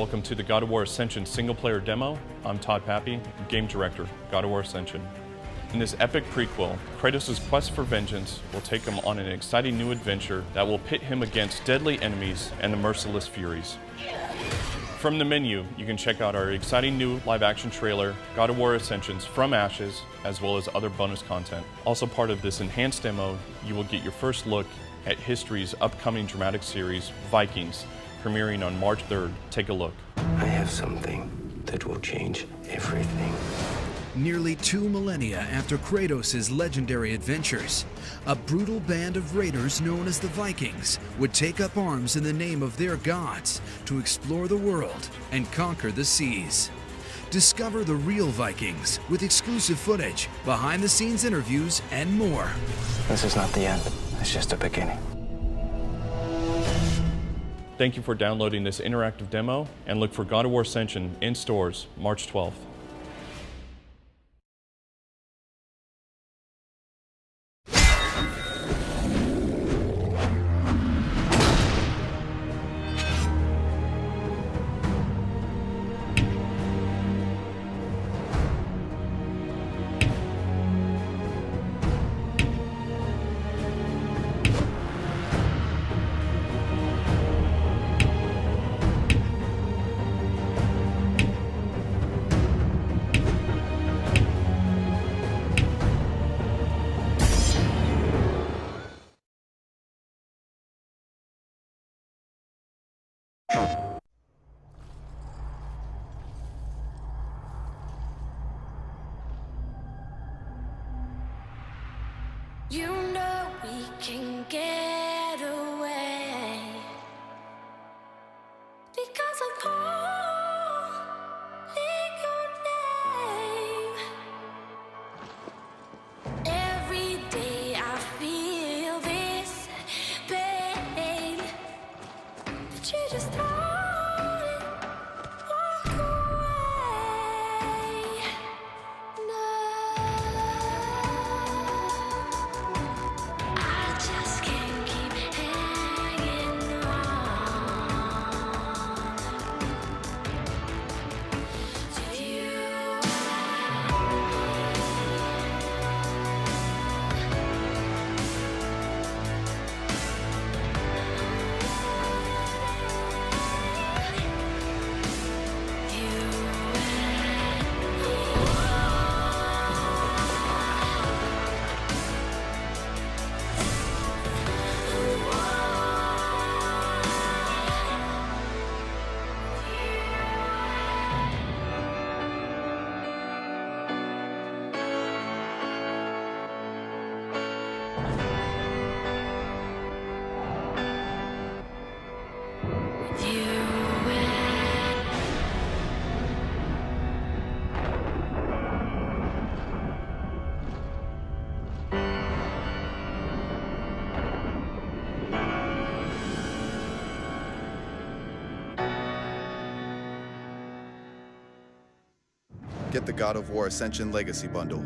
Welcome to the God of War Ascension single-player demo. I'm Todd Pappy, Game Director, God of War Ascension. In this epic prequel, Kratos' quest for vengeance will take him on an exciting new adventure that will pit him against deadly enemies and the merciless Furies. From the menu, you can check out our exciting new live-action trailer, God of War Ascensions From Ashes, as well as other bonus content. Also part of this enhanced demo, you will get your first look at history's upcoming dramatic series, Vikings, premiering on March 3rd. Take a look. I have something that will change everything. Nearly 2 millennia after Kratos' legendary adventures, a brutal band of raiders known as the Vikings would take up arms in the name of their gods to explore the world and conquer the seas. Discover the real Vikings with exclusive footage, behind-the-scenes interviews, and more. This is not the end. It's just a beginning. Thank you for downloading this interactive demo, and look for God of War Ascension in stores March 12th. You know we can get away because I'm calling your name. Every day I feel this pain, but you just don't walk away. No. I just can't keep hanging on to you. Get the God of War Ascension Legacy Bundle.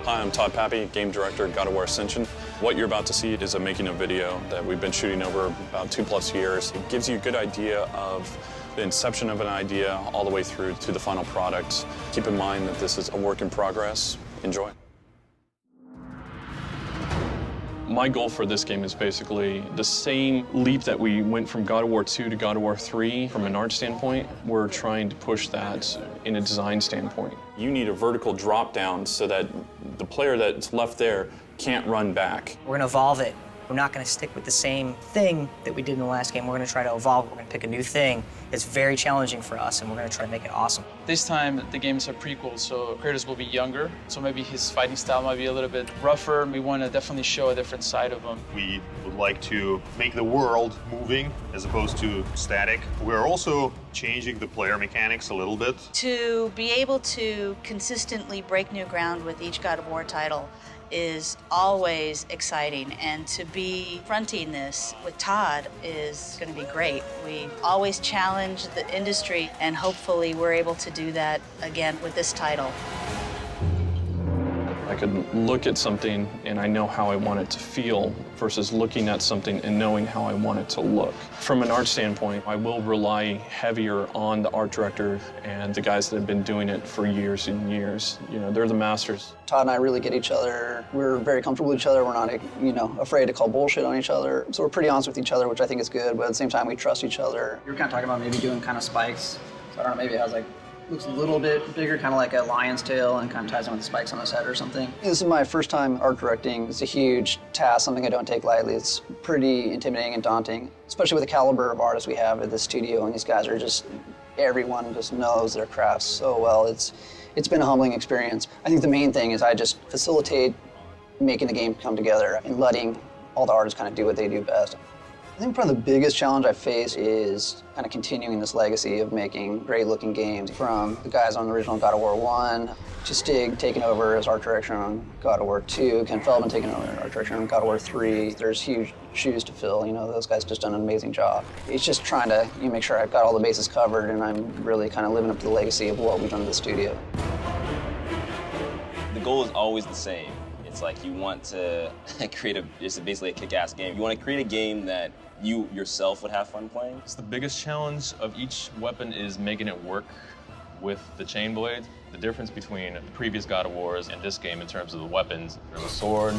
Hi, I'm Todd Pappy, Game Director at God of War Ascension. What you're about to see is a making of video that we've been shooting over about 2+ years. It gives you a good idea of the inception of an idea all the way through to the final product. Keep in mind that this is a work in progress. Enjoy. My goal for this game is basically the same leap that we went from God of War 2 to God of War 3 from an art standpoint. We're trying to push that in a design standpoint. You need a vertical drop down so that the player that's left there can't run back. We're gonna evolve it We're not going to stick with the same thing that we did in the last game. We're going to try to evolve. We're going to pick a new thing that's very challenging for us, and we're going to try to make it awesome. This time, the game is a prequel, so Kratos will be younger, so maybe his fighting style might be a little bit rougher. We want to definitely show a different side of him. We would like to make the world moving as opposed to static. We're also changing the player mechanics a little bit. To be able to consistently break new ground with each God of War title is always exciting, and to be fronting this with Todd is going to be great. We always challenge the industry, and hopefully we're able to do that again with this title. I could look at something and I know how I want it to feel versus looking at something and knowing how I want it to look. From an art standpoint, I will rely heavier on the art director and the guys that have been doing it for years and years. You know, they're the masters. Todd and I really get each other. We're very comfortable with each other. We're not, afraid to call bullshit on each other. So we're pretty honest with each other, which I think is good, but at the same time, we trust each other. You were kind of talking about maybe doing kind of spikes. So I don't know, maybe it has looks a little bit bigger, kind of like a lion's tail, and kind of ties in with the spikes on his head or something. This is my first time art directing. It's a huge task, something I don't take lightly. It's pretty intimidating and daunting, especially with the caliber of artists we have at the studio, and these guys are everyone just knows their crafts so well. It's been a humbling experience. I think the main thing is I just facilitate making the game come together and letting all the artists kind of do what they do best. I think probably the biggest challenge I face is kind of continuing this legacy of making great-looking games from the guys on the original God of War 1, to Stig taking over as art director on God of War 2, Ken Feldman taking over art director on God of War 3. There's huge shoes to fill. Those guys just done an amazing job. It's just trying to make sure I've got all the bases covered and I'm really kind of living up to the legacy of what we've done in the studio. The goal is always the same. It's like you want to create it's basically a kick-ass game. You want to create a game that you yourself would have fun playing. The biggest challenge of each weapon is making it work with the chain blade. The difference between the previous God of Wars and this game in terms of the weapons, there's a sword,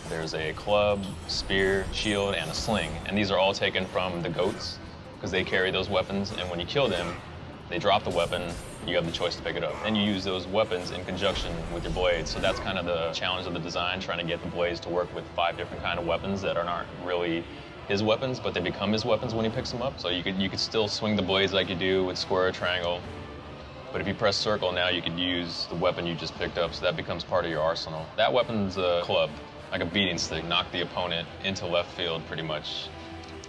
there's a club, spear, shield, and a sling. And these are all taken from the goats because they carry those weapons, and when you kill them, they drop the weapon, you have the choice to pick it up. And you use those weapons in conjunction with your blades. So that's kind of the challenge of the design, trying to get the blades to work with 5 different kind of weapons that aren't really his weapons, but they become his weapons when he picks them up. So you could still swing the blades like you do with square or triangle. But if you press circle now, you could use the weapon you just picked up, so that becomes part of your arsenal. That weapon's a club, like a beating stick, knock the opponent into left field pretty much.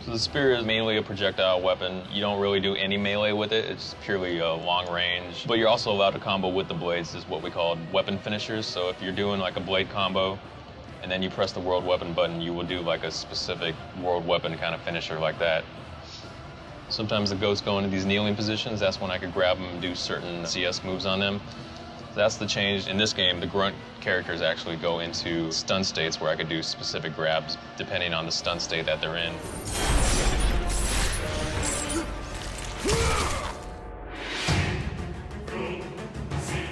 So the spear is mainly a projectile weapon. You don't really do any melee with it. It's purely long range. But you're also allowed to combo with the blades, is what we call weapon finishers. So if you're doing like a blade combo, and then you press the world weapon button, you will do like a specific world weapon kind of finisher like that. Sometimes the goats go into these kneeling positions. That's when I could grab them and do certain CS moves on them. That's the change. In this game, the grunt characters actually go into stun states where I could do specific grabs depending on the stun state that they're in.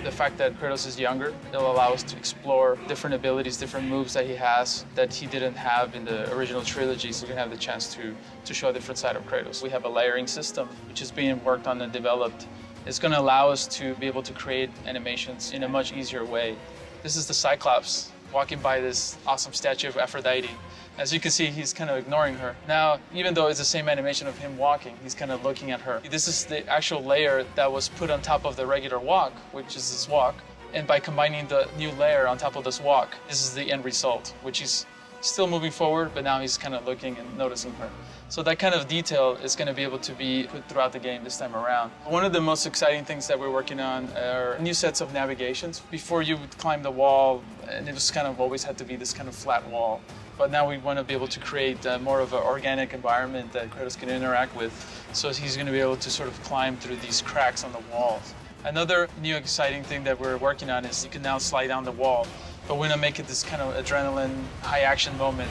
The fact that Kratos is younger, it'll allow us to explore different abilities, different moves that he has that he didn't have in the original trilogy, so we can have the chance to show a different side of Kratos. We have a layering system, which is being worked on and developed. It's going to allow us to be able to create animations in a much easier way. This is the Cyclops walking by this awesome statue of Aphrodite. As you can see, he's kind of ignoring her. Now, even though it's the same animation of him walking, he's kind of looking at her. This is the actual layer that was put on top of the regular walk, which is this walk. And by combining the new layer on top of this walk, this is the end result, which is still moving forward, but now he's kind of looking and noticing her. So that kind of detail is going to be able to be put throughout the game this time around. One of the most exciting things that we're working on are new sets of navigations. Before you would climb the wall, and it was kind of always had to be this kind of flat wall. But now we want to be able to create more of an organic environment that Kratos can interact with. So he's going to be able to sort of climb through these cracks on the walls. Another new exciting thing that we're working on is you can now slide down the wall. But we're going to make it this kind of adrenaline, high action moment.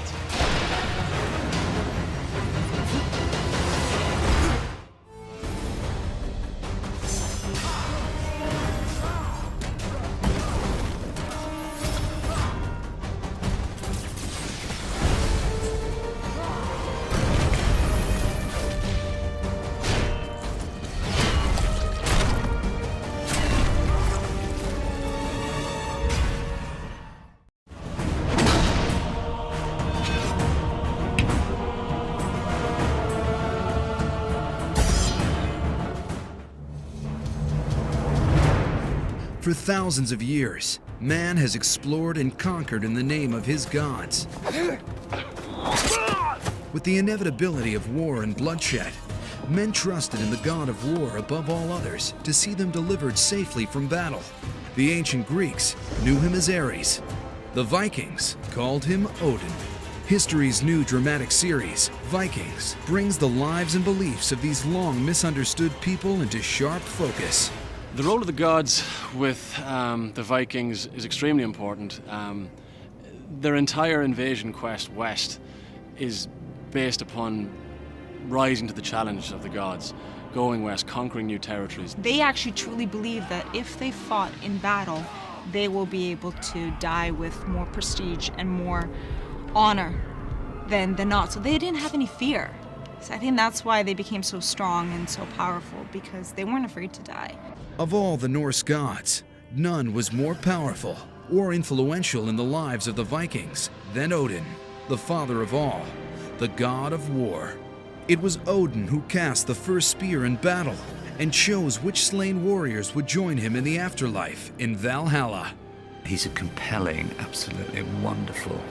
For thousands of years, man has explored and conquered in the name of his gods. With the inevitability of war and bloodshed, men trusted in the god of war above all others to see them delivered safely from battle. The ancient Greeks knew him as Ares. The Vikings called him Odin. History's new dramatic series, Vikings, brings the lives and beliefs of these long misunderstood people into sharp focus. The role of the gods with the Vikings is extremely important. Their entire invasion quest west is based upon rising to the challenge of the gods, going west, conquering new territories. They actually truly believe that if they fought in battle, they will be able to die with more prestige and more honor than not. So they didn't have any fear. So I think that's why they became so strong and so powerful, because they weren't afraid to die. Of all the Norse gods, none was more powerful or influential in the lives of the Vikings than Odin, the father of all, the god of war. It was Odin who cast the first spear in battle and chose which slain warriors would join him in the afterlife in Valhalla. He's a compelling, absolutely wonderful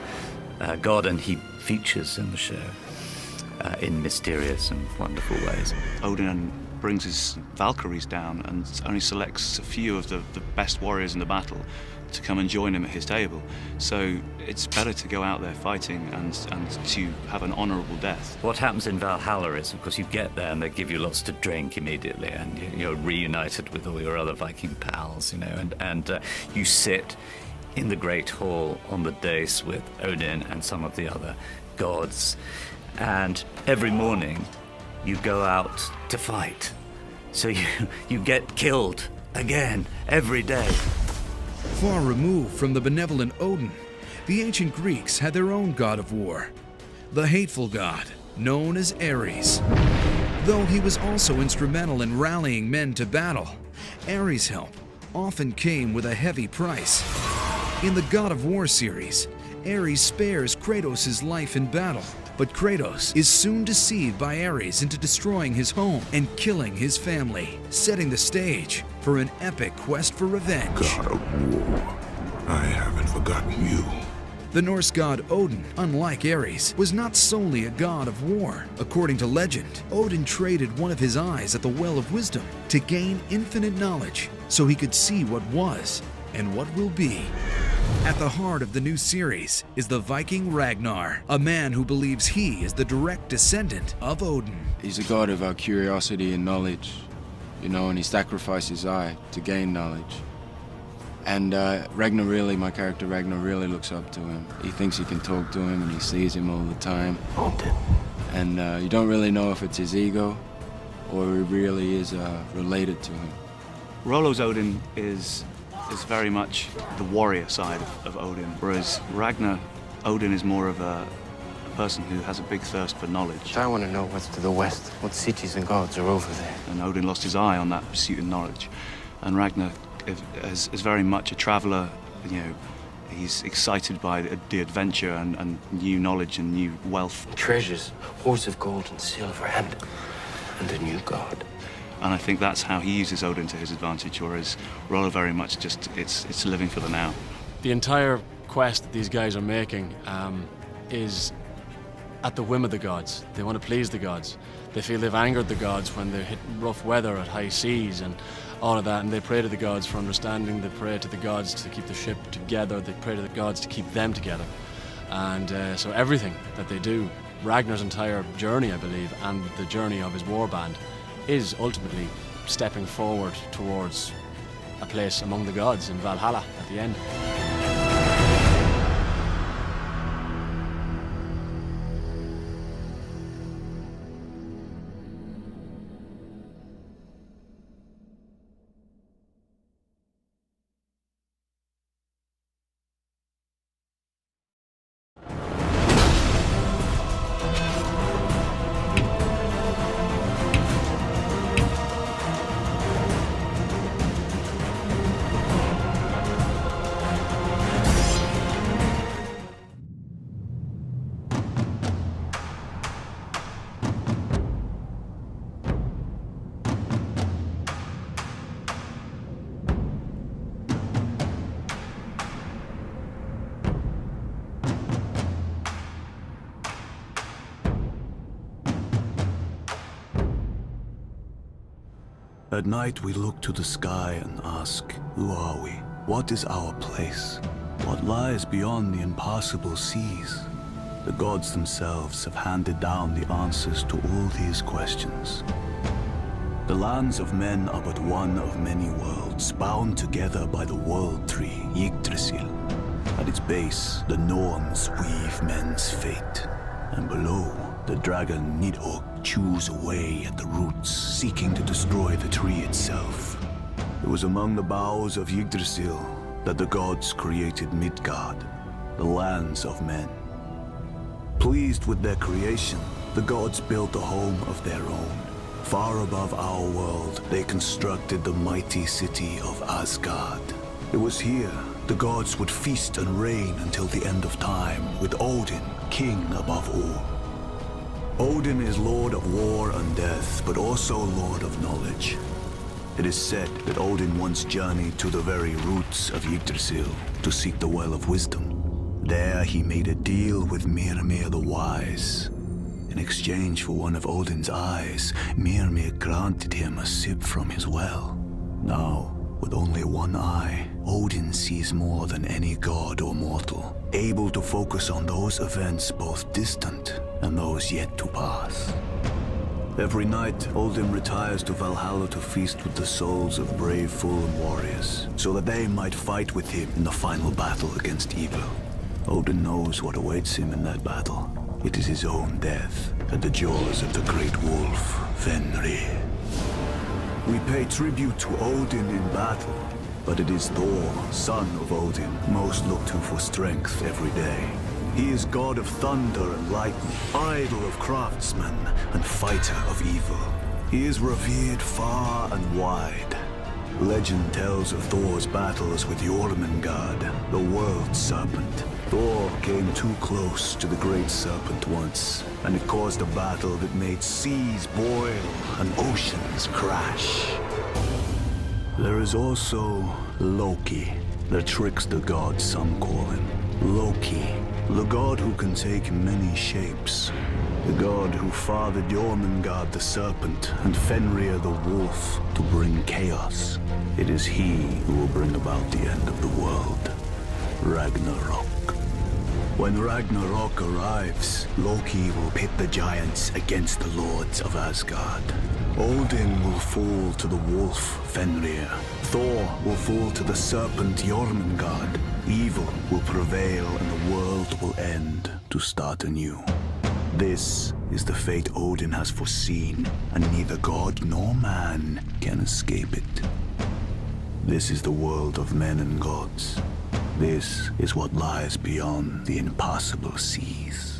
god, and he features in the show in mysterious and wonderful ways. Odin brings his Valkyries down and only selects a few of the best warriors in the battle to come and join him at his table. So it's better to go out there fighting and to have an honorable death. What happens in Valhalla is, of course, you get there and they give you lots to drink immediately, and you're reunited with all your other Viking pals, and you sit in the Great Hall on the dais with Odin and some of the other gods. And every morning you go out to fight. So you get killed again every day. Far removed from the benevolent Odin, the ancient Greeks had their own god of war, the hateful god known as Ares. Though he was also instrumental in rallying men to battle, Ares' help often came with a heavy price. In the God of War series, Ares spares Kratos' life in battle, but Kratos is soon deceived by Ares into destroying his home and killing his family, setting the stage for an epic quest for revenge. God of War, I haven't forgotten you. The Norse god Odin, unlike Ares, was not solely a god of war. According to legend, Odin traded one of his eyes at the Well of Wisdom to gain infinite knowledge so he could see what was and what will be. At the heart of the new series is the Viking Ragnar, a man who believes he is the direct descendant of Odin. He's a god of our curiosity and knowledge, and he sacrificed his eye to gain knowledge. And Ragnar really, my character Ragnar really looks up to him. He thinks he can talk to him and he sees him all the time. And you don't really know if it's his ego or he really is related to him. Rollo's Odin is very much the warrior side of Odin, whereas Ragnar, Odin is more of a person who has a big thirst for knowledge. I want to know what's to the west, what cities and gods are over there. And Odin lost his eye on that pursuit of knowledge. And Ragnar is very much a traveler. He's excited by the adventure and new knowledge and new wealth. Treasures, hoards of gold and silver, and a new god. And I think that's how he uses Odin to his advantage, whereas Rollo very much just, it's living for the now. The entire quest that these guys are making is at the whim of the gods. They want to please the gods. They feel they've angered the gods when they hit rough weather at high seas and all of that, and they pray to the gods for understanding. They pray to the gods to keep the ship together. They pray to the gods to keep them together. And so everything that they do, Ragnar's entire journey, I believe, and the journey of his warband, is ultimately stepping forward towards a place among the gods in Valhalla at the end. At night we look to the sky and ask, who are we? What is our place? What lies beyond the impassable seas? The gods themselves have handed down the answers to all these questions. The lands of men are but one of many worlds, bound together by the world tree, Yggdrasil. At its base, the Norns weave men's fate. And below, the dragon Nidhogg chews away at the roots, seeking to destroy the tree itself. It was among the boughs of Yggdrasil that the gods created Midgard, the lands of men. Pleased with their creation, the gods built a home of their own. Far above our world, they constructed the mighty city of Asgard. It was here the gods would feast and reign until the end of time, with Odin, king above all. Odin is lord of war and death, but also lord of knowledge. It is said that Odin once journeyed to the very roots of Yggdrasil to seek the Well of Wisdom. There he made a deal with Mimir the Wise. In exchange for one of Odin's eyes, Mimir granted him a sip from his well. Now, with only one eye, Odin sees more than any god or mortal, able to focus on those events both distant and those yet to pass. Every night, Odin retires to Valhalla to feast with the souls of brave fallen warriors, so that they might fight with him in the final battle against evil. Odin knows what awaits him in that battle. It is his own death at the jaws of the great wolf, Fenrir. We pay tribute to Odin in battle, but it is Thor, son of Odin, most looked to for strength every day. He is god of thunder and lightning, idol of craftsmen, and fighter of evil. He is revered far and wide. Legend tells of Thor's battles with Jormungand, the world serpent. Thor came too close to the great serpent once, and it caused a battle that made seas boil and oceans crash. There is also Loki, the trickster god some call him. Loki, the god who can take many shapes. The god who fathered Jormungand the serpent and Fenrir the wolf to bring chaos. It is he who will bring about the end of the world, Ragnarok. When Ragnarok arrives, Loki will pit the giants against the lords of Asgard. Odin will fall to the wolf, Fenrir. Thor will fall to the serpent, Jormungand. Evil will prevail and the world will end to start anew. This is the fate Odin has foreseen, and neither god nor man can escape it. This is the world of men and gods. This is what lies beyond the impassable seas.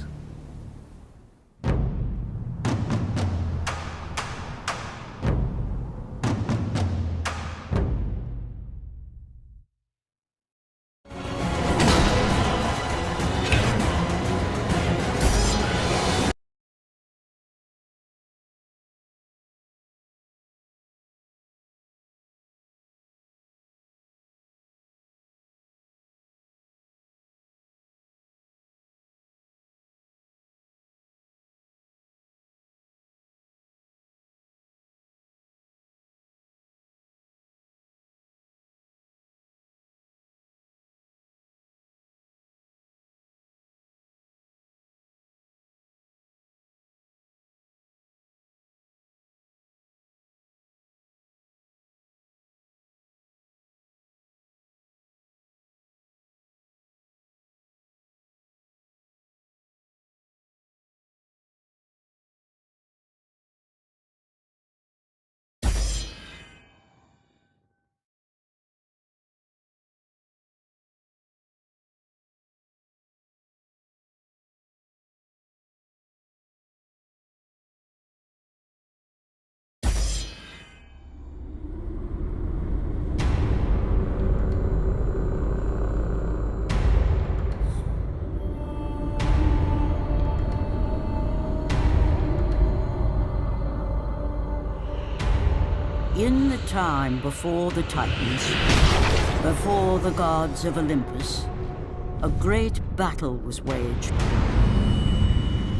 In the time before the Titans, before the gods of Olympus, a great battle was waged.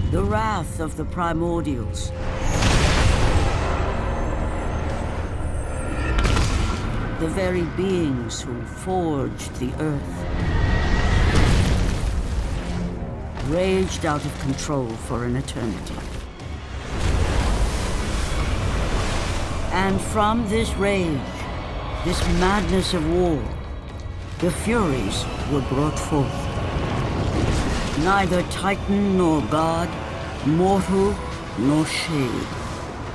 The wrath of the primordials. the very beings who forged the earth, raged out of control for an eternity. And from this rage, this madness of war, the Furies were brought forth. Neither Titan nor God, mortal nor shade,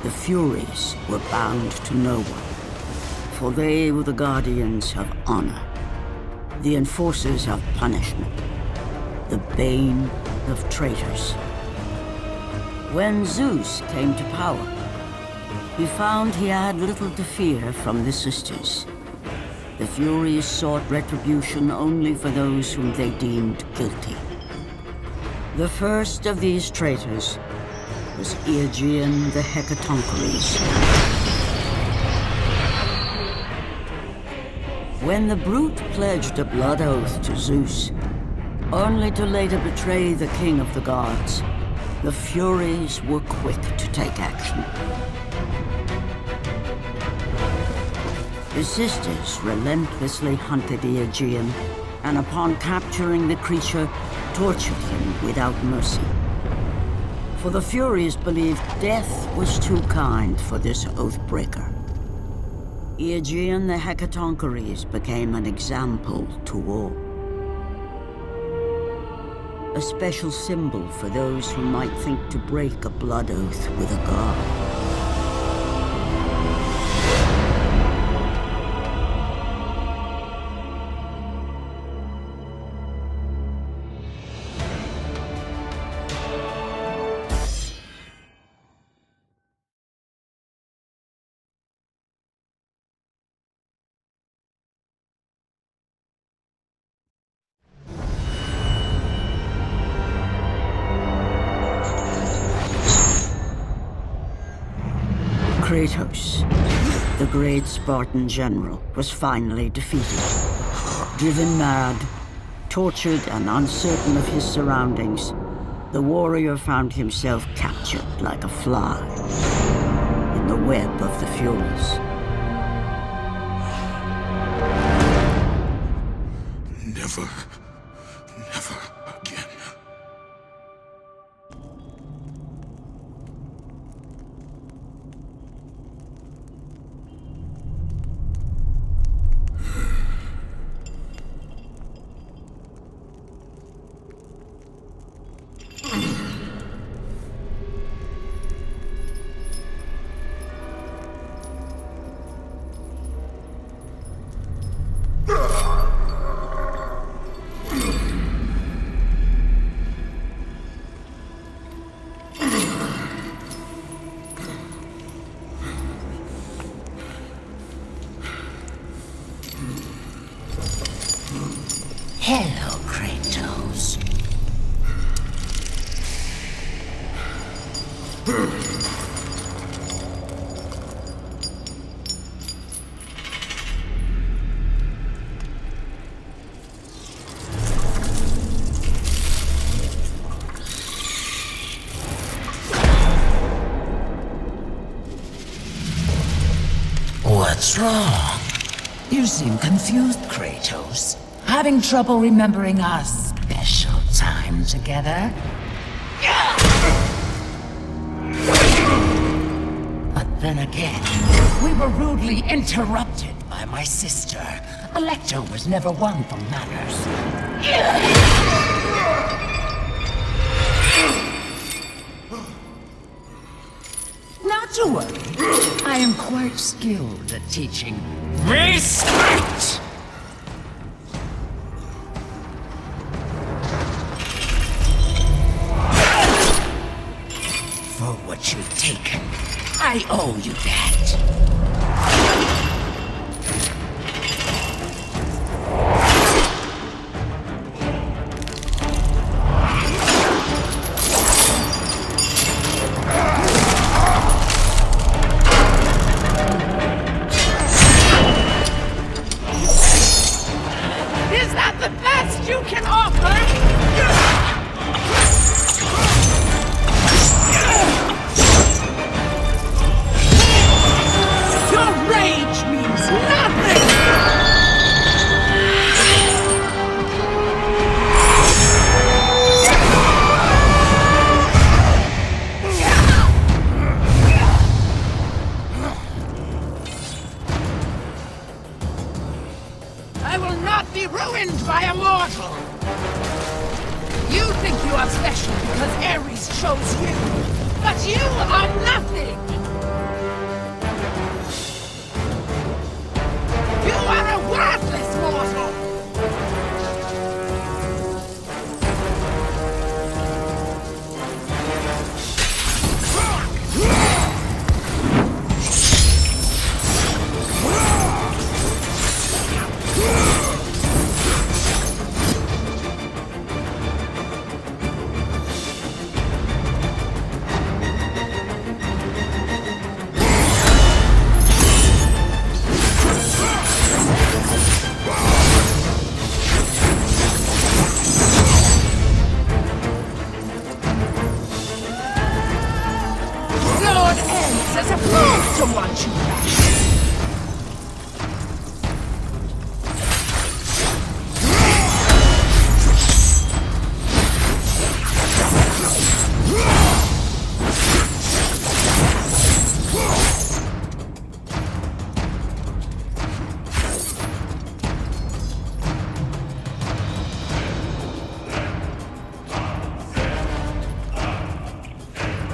the Furies were bound to no one, for they were the guardians of honor, the enforcers of punishment, the bane of traitors. When Zeus came to power, he found he had little to fear from the sisters. The Furies sought retribution only for those whom they deemed guilty. The first of these traitors was Aegaeon the Hecatoncheires. When the brute pledged a blood oath to Zeus, only to later betray the king of the gods, the Furies were quick to take action. The sisters relentlessly hunted Aegaeon, and upon capturing the creature, tortured him without mercy. For the Furies believed death was too kind for this oathbreaker. Aegaeon the Hecatoncheires became an example to all. A special symbol for those who might think to break a blood oath with a god. Kratos, the great Spartan general, was finally defeated. Driven mad, tortured and uncertain of his surroundings, the warrior found himself captured like a fly in the web of the Furies. Never, never again. Hello, Kratos. What's wrong? You seem confused, Kratos. Having trouble remembering our special time together? But then again, we were rudely interrupted by my sister. Alecto was never one for manners. Not to worry. I am quite skilled at teaching respect! For what you've taken, I owe you that. Is that the best you can offer? Your rage But you are nothing! You are a worthless mortal! Lord ends as a fool to watch you back.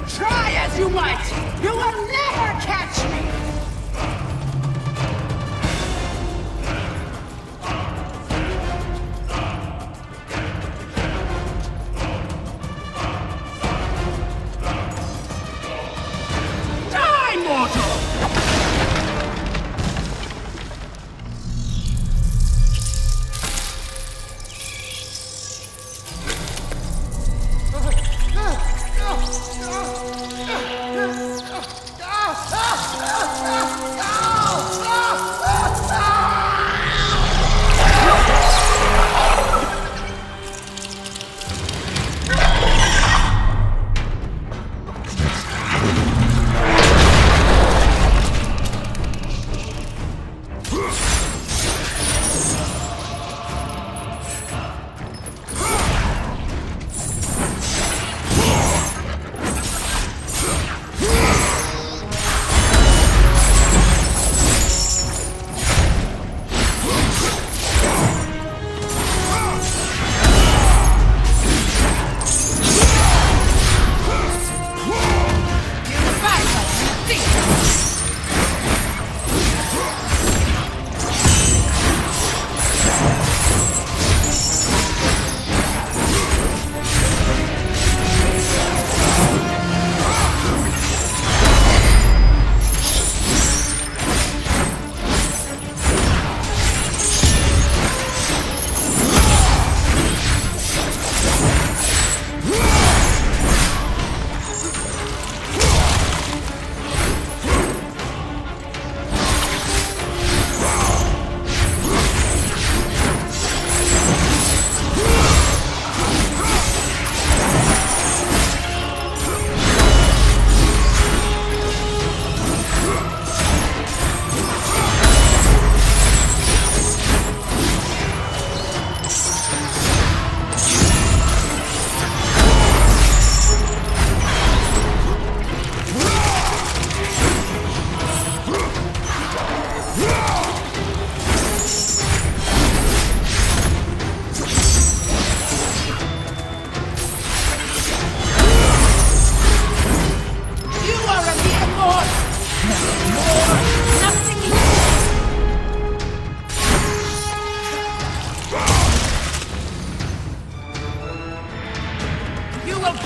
Try as you might, you will never catch me! Die, mortal!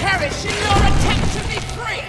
perish in your attempt to be free!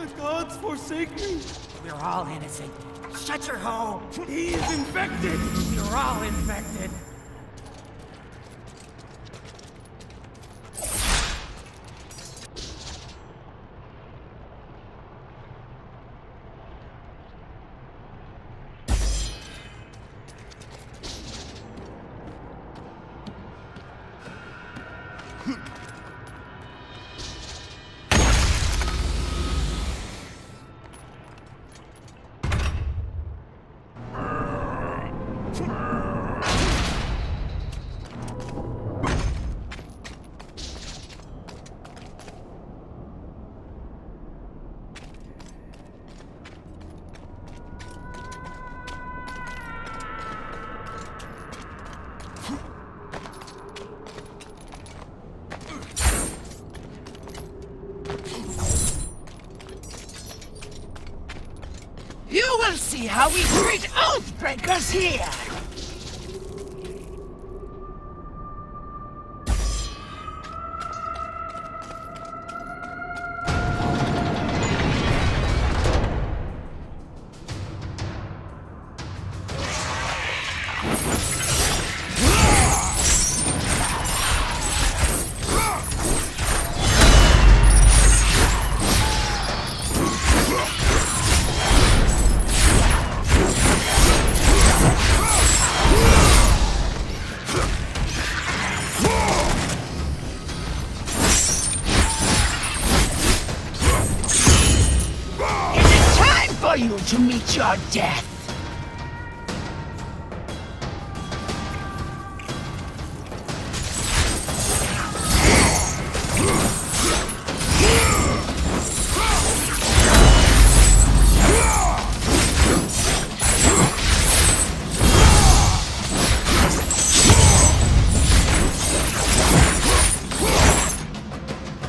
The gods forsake me. We're all innocent. Shut your hole. He is infected. We're all infected. You will see how we treat Oathbreakers here! You to meet your death.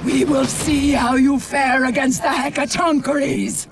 We will see how you fare against the Hecatoncheires.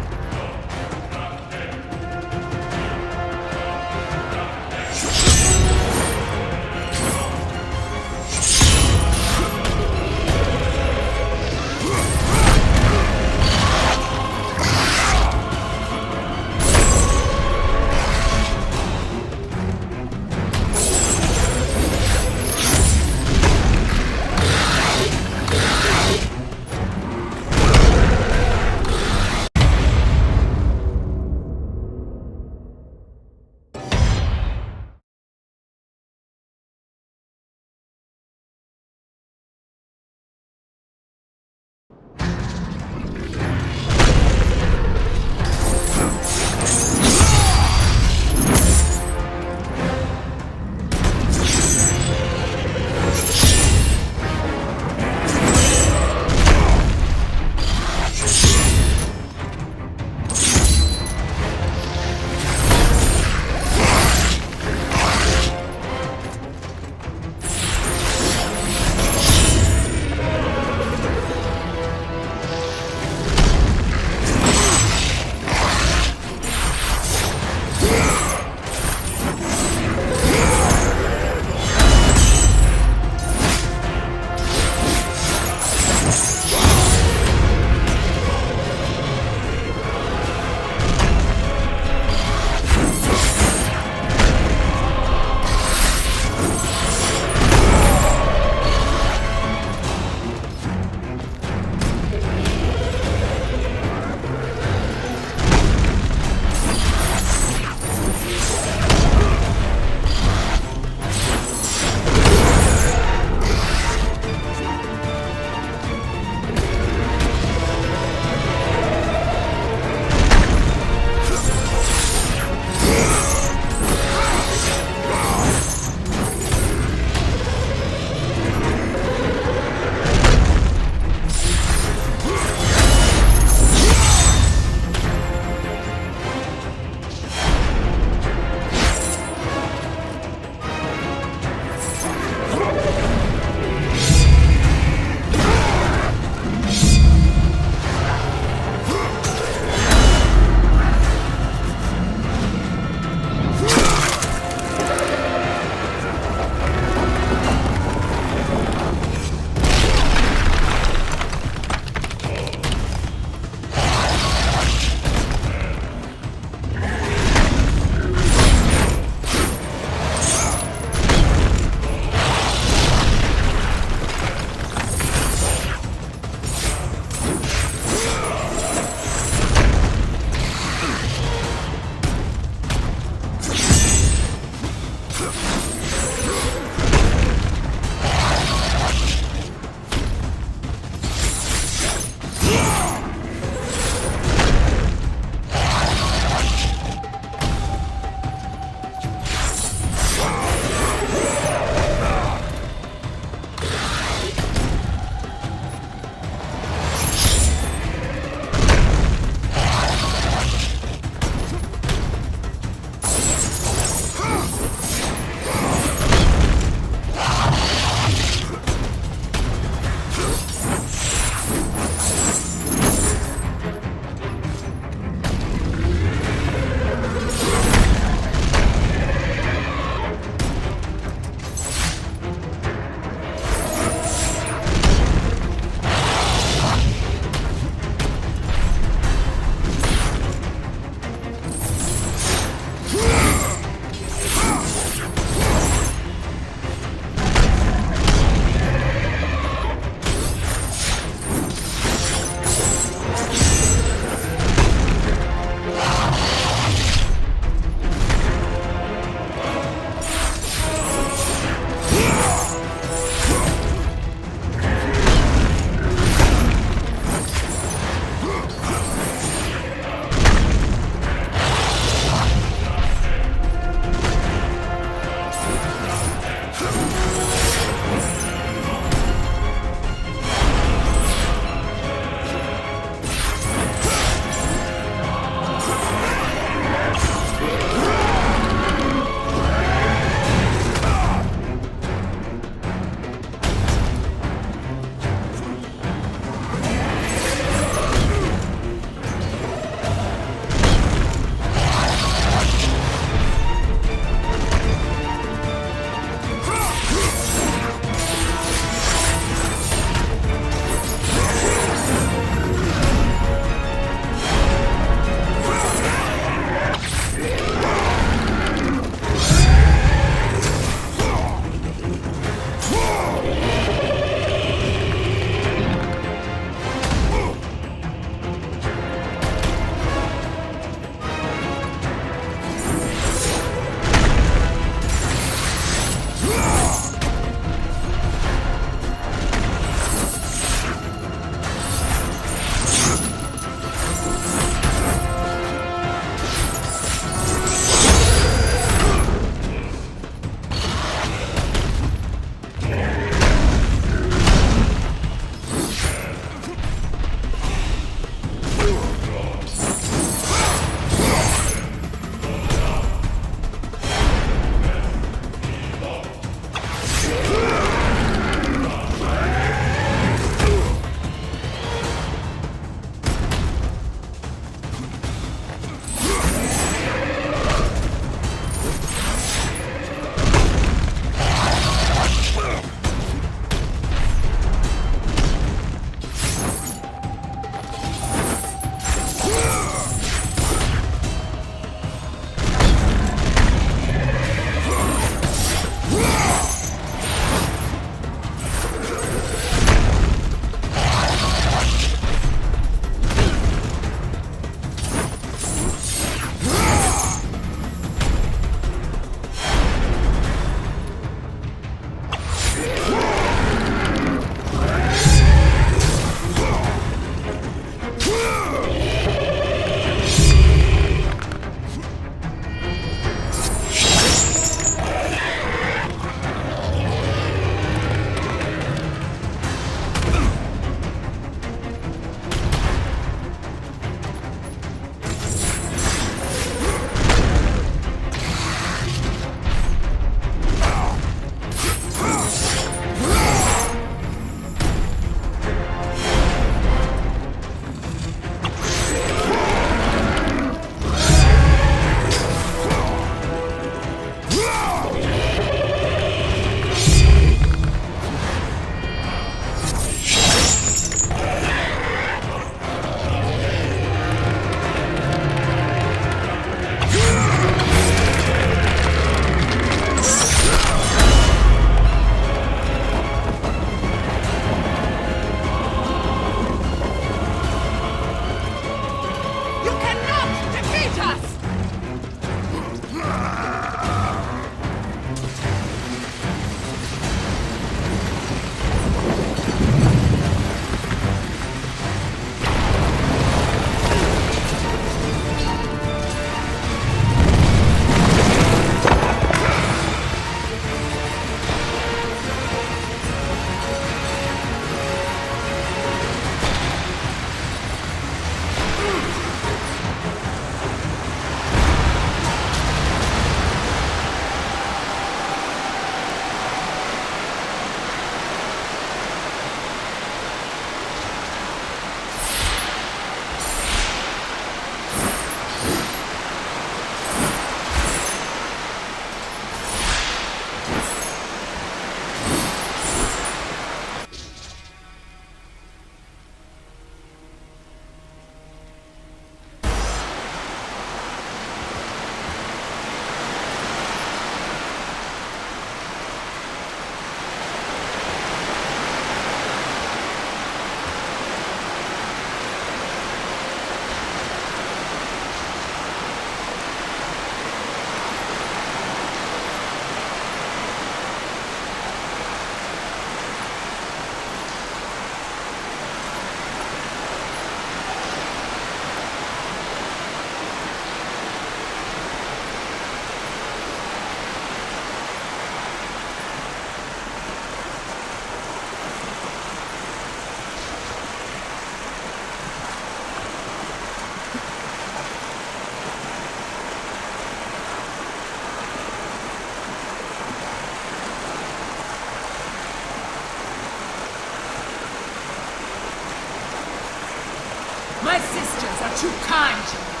too kind to me.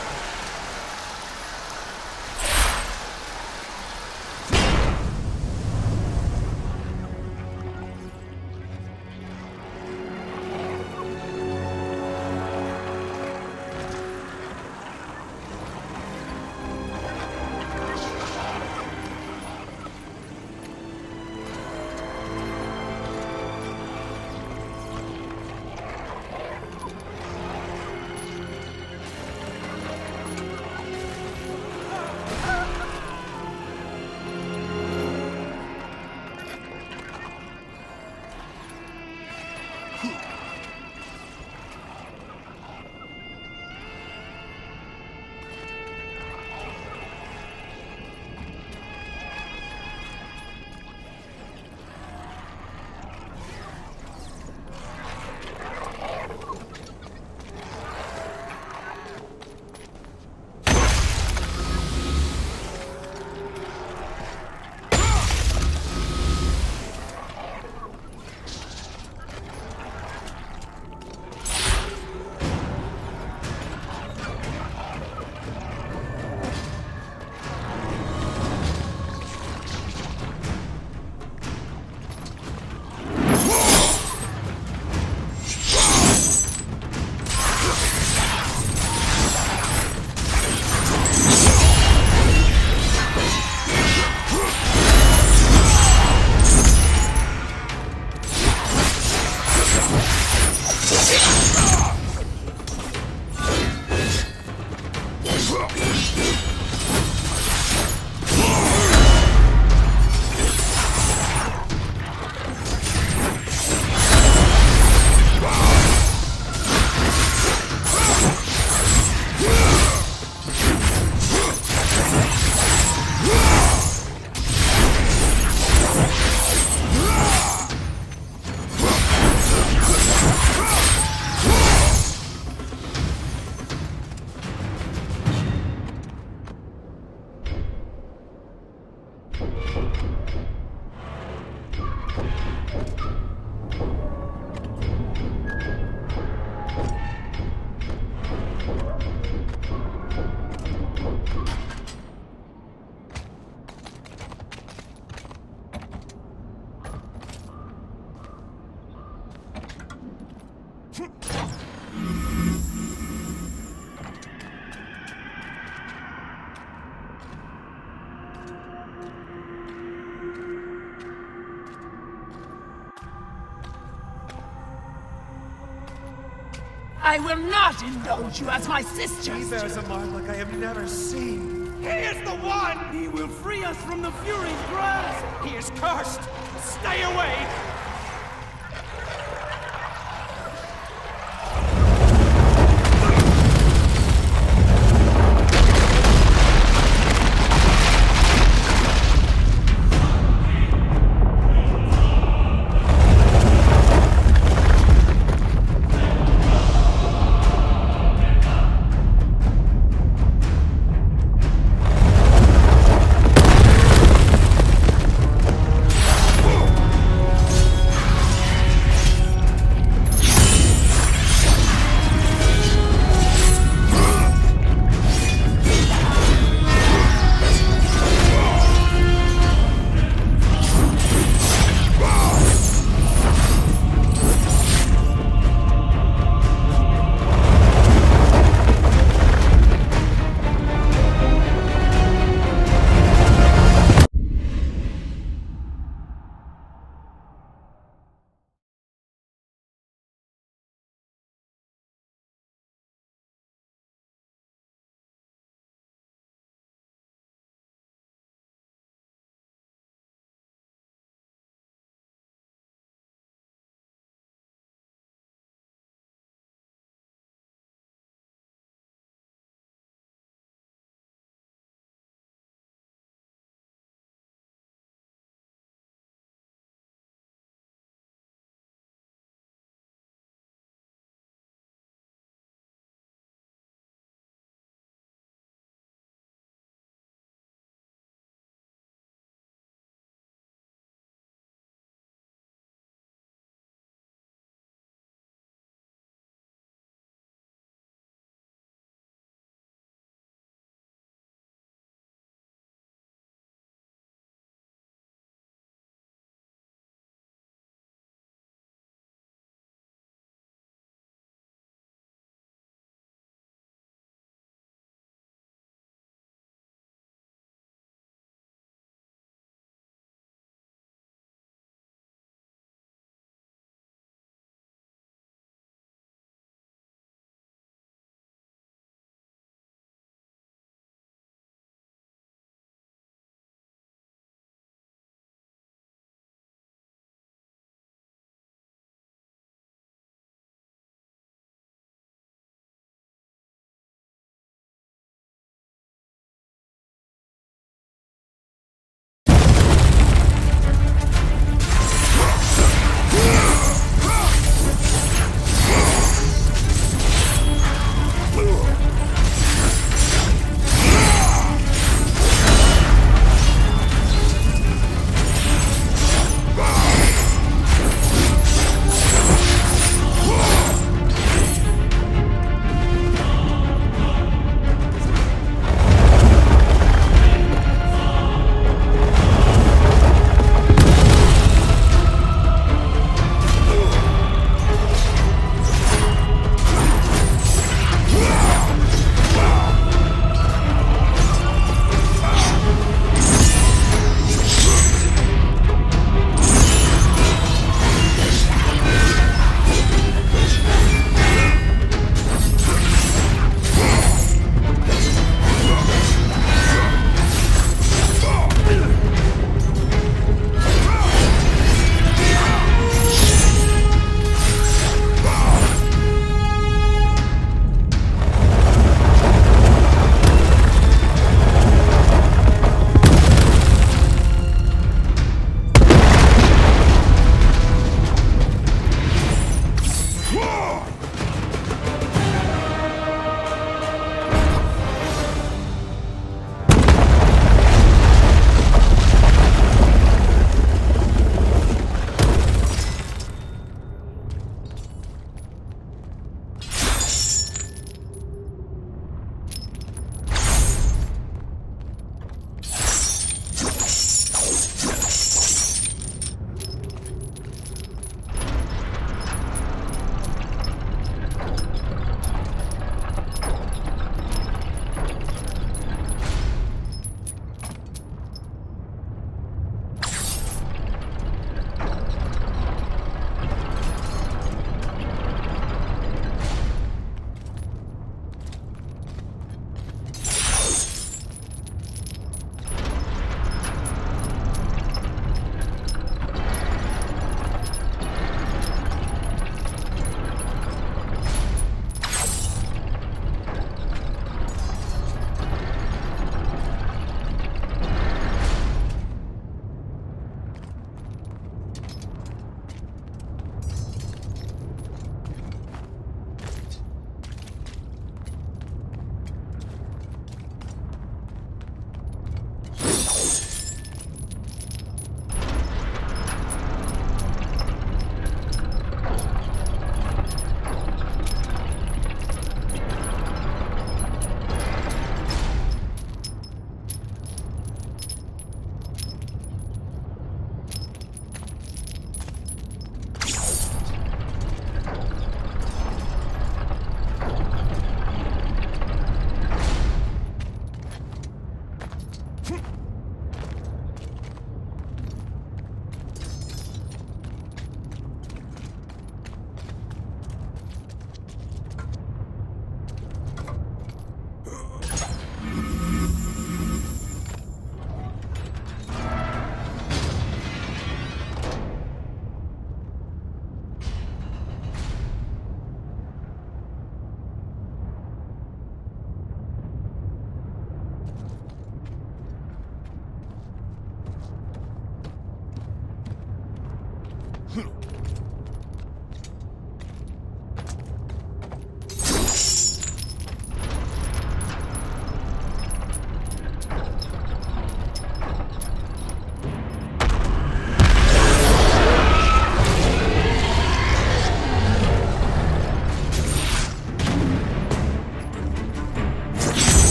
I will not indulge you as my sister. He bears a mark like I have never seen. He is the one! He will free us from the Fury's grasp! He is cursed! Stay away!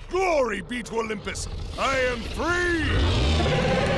Glory be to Olympus! I am free!